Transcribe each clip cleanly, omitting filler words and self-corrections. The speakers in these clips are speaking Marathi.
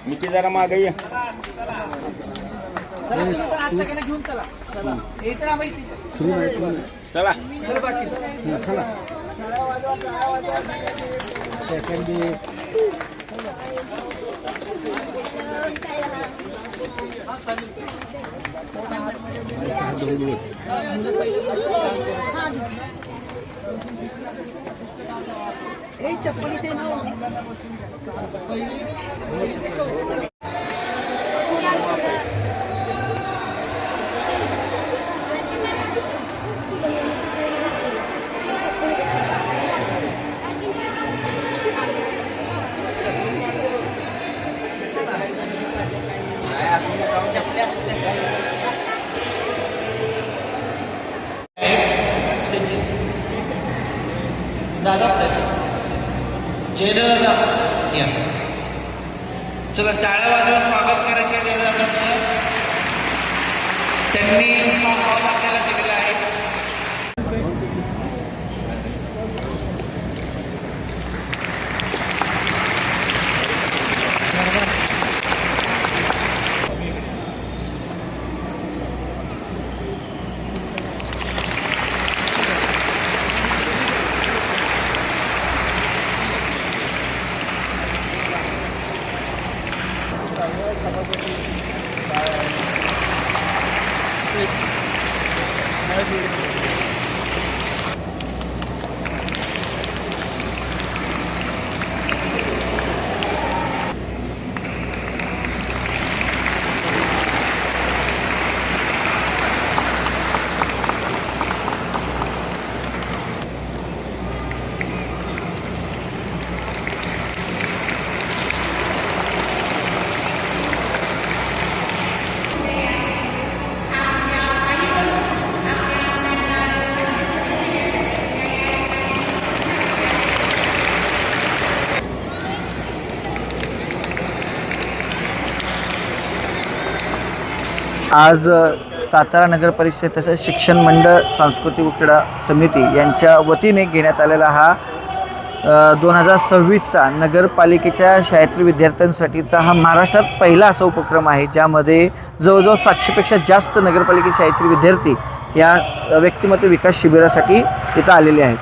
मिठी जरा मागे ये. चला चला चप्पल इथे ना दादा जयदादा या चला टाळ्या वाजवून स्वागत करायचे जयदादांचं. त्यांनी हा हॉल आपल्याला दिलेला आहे. आज सातारा नगर परिषद तसेच शिक्षण मंडळ सांस्कृतिक क्रीडा समिती यांच्या वतीने घेण्यात आलेला हा 2026चा नगरपालिकेच्या शाळेतील विद्यार्थ्यांसाठीचा हा महाराष्ट्रात पहिला असा उपक्रम आहे, ज्यामध्ये जवळजवळ 700पेक्षा जास्त नगरपालिका शाळेतील विद्यार्थी या व्यक्तिमत्व विकास शिबिरासाठी इथं आलेले आहेत.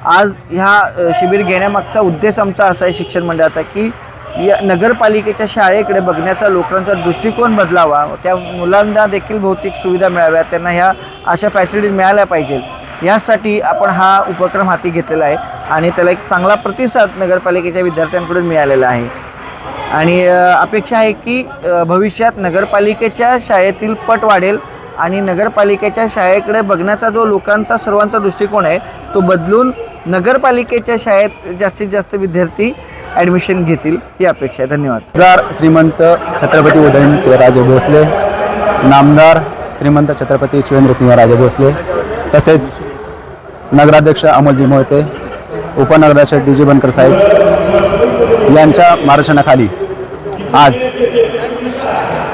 आज ह्या शिबिर घेण्यामागचा उद्देश आमचा असा आहे शिक्षण मंडळाचा की या नगरपालिकेच्या शाळेकडे बघण्याचा लोकांचा दृष्टिकोन बदलावा, त्या मुलांना देखील भौतिक सुविधा मिळाव्या, त्यांना ह्या अशा फॅसिलिटीज मिळाल्या पाहिजेत यासाठी आपण हा उपक्रम हाती घेतलेला आहे आणि त्याला एक चांगला प्रतिसाद नगरपालिकेच्या विद्यार्थ्यांकडून मिळालेला आहे. आणि अपेक्षा आहे की भविष्यात नगरपालिकेच्या शाळेतील पट वाढेल आणि नगरपालिकेच्या शाळेकडे बघण्याचा जो लोकांचा सर्वांचा दृष्टिकोन आहे तो बदलून नगरपालिकेच्या शाळेत जास्तीत जास्त विद्यार्थी ॲडमिशन घेतील ही अपेक्षा आहे. धन्यवाद. श्रीमंत छत्रपती उदयनसिंहराजे भोसले, नामदार श्रीमंत छत्रपती शिवेंद्रसिंहराजे भोसले, तसेच नगराध्यक्ष अमोलजी मोहिते, उपनगराध्यक्ष डी.जी. बनकर साहेब यांच्या मार्गदर्शनाखाली आज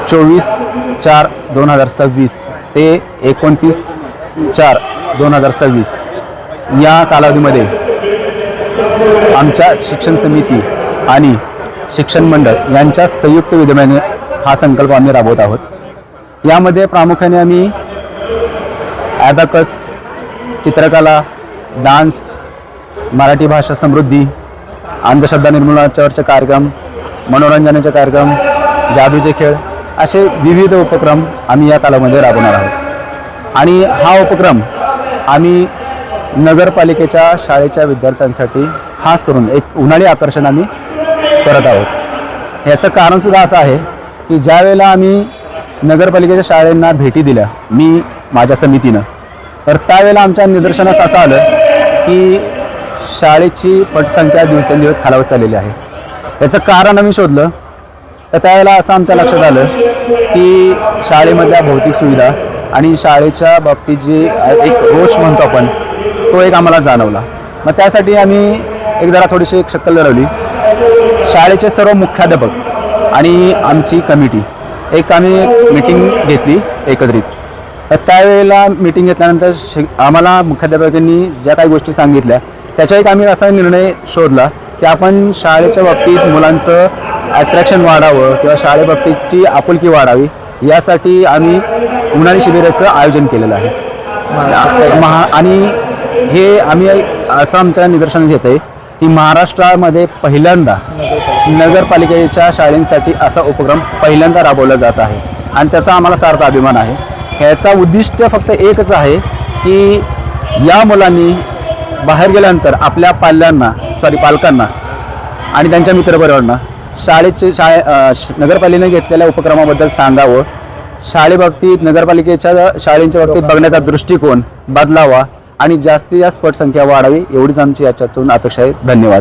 24/4/2026 ते 29/4/2026 या कालावधीमध्ये आमच्या शिक्षण समिती आणि शिक्षण मंडळ यांच्या संयुक्त विद्यमाने हा संकल्प आम्ही राबवत आहोत. यामध्ये प्रामुख्याने आम्ही ॲबॅकस, चित्रकला, डान्स, मराठी भाषा समृद्धी, अंधश्रद्धा निर्मूलनाच्यावरचे कार्यक्रम, मनोरंजनाचे कार्यक्रम, जादूचे खेळ असे विविध उपक्रम आम्ही या कालामध्ये राबवणार आहोत. आणि हा उपक्रम आम्ही नगरपालिकेच्या शाळेच्या विद्यार्थ्यांसाठी खास करून एक उन्हाळी आकर्षण आम्ही करत आहोत. याचं कारणसुद्धा असं आहे की ज्या वेळेला आम्ही नगरपालिकेच्या शाळेंना भेटी दिल्या मी माझ्या समितीनं, तर त्यावेळेला आमच्या निदर्शनास असं आलं की शाळेची पटसंख्या दिवसेंदिवस खालावत चाललेली आहे. याचं कारण आम्ही शोधलं तर त्यावेळेला असं आमच्या लक्षात आलं की शाळेमधल्या भौतिक सुविधा आणि शाळेच्या बाबतीत जी एक रोष म्हणतो आपण तो एक आम्हाला जाणवला. मग त्यासाठी आम्ही एक जरा थोडीशी एक शक्कल लढवली. शाळेचे सर्व मुख्याध्यापक आणि आमची कमिटी एक आम्ही मीटिंग घेतली एकत्रित. तर त्यावेळेला मीटिंग घेतल्यानंतर आम्हाला मुख्याध्यापकांनी ज्या काही गोष्टी सांगितल्या त्याच्या एक आम्ही असा निर्णय शोधला की आपण शाळेच्या बाबतीत मुलांचं अट्रॅक्शन वाढावं किंवा शाळेबाबतीतची आपुलकी वाढावी यासाठी आम्ही उन्हाळी शिबिराचं आयोजन केलेलं आहे. आणि हे आम्ही असं आमच्या निदर्शनास येत आहे की महाराष्ट्रामध्ये पहिल्यांदा नगरपालिकेच्या शाळेंसाठी असा उपक्रम पहिल्यांदा राबवला जात आहे आणि त्याचा आम्हाला सार्थ अभिमान आहे. ह्याचा उद्दिष्ट फक्त एकच आहे की या मुलांनी बाहेर गेल्यानंतर आपल्या पालकांना आणि त्यांच्या मित्रपरिवारांना नगरपालिकेने घेतलेल्या उपक्रमाबद्दल सांगावं. शाळेबाबतीत नगरपालिकेच्या शाळेंच्या बाबतीत बघण्याचा दृष्टिकोन बदलावा आणि जास्तीत जास्त पटसंख्या वाढावी एवढीच आमची याच्यातून अपेक्षा आहे. धन्यवाद.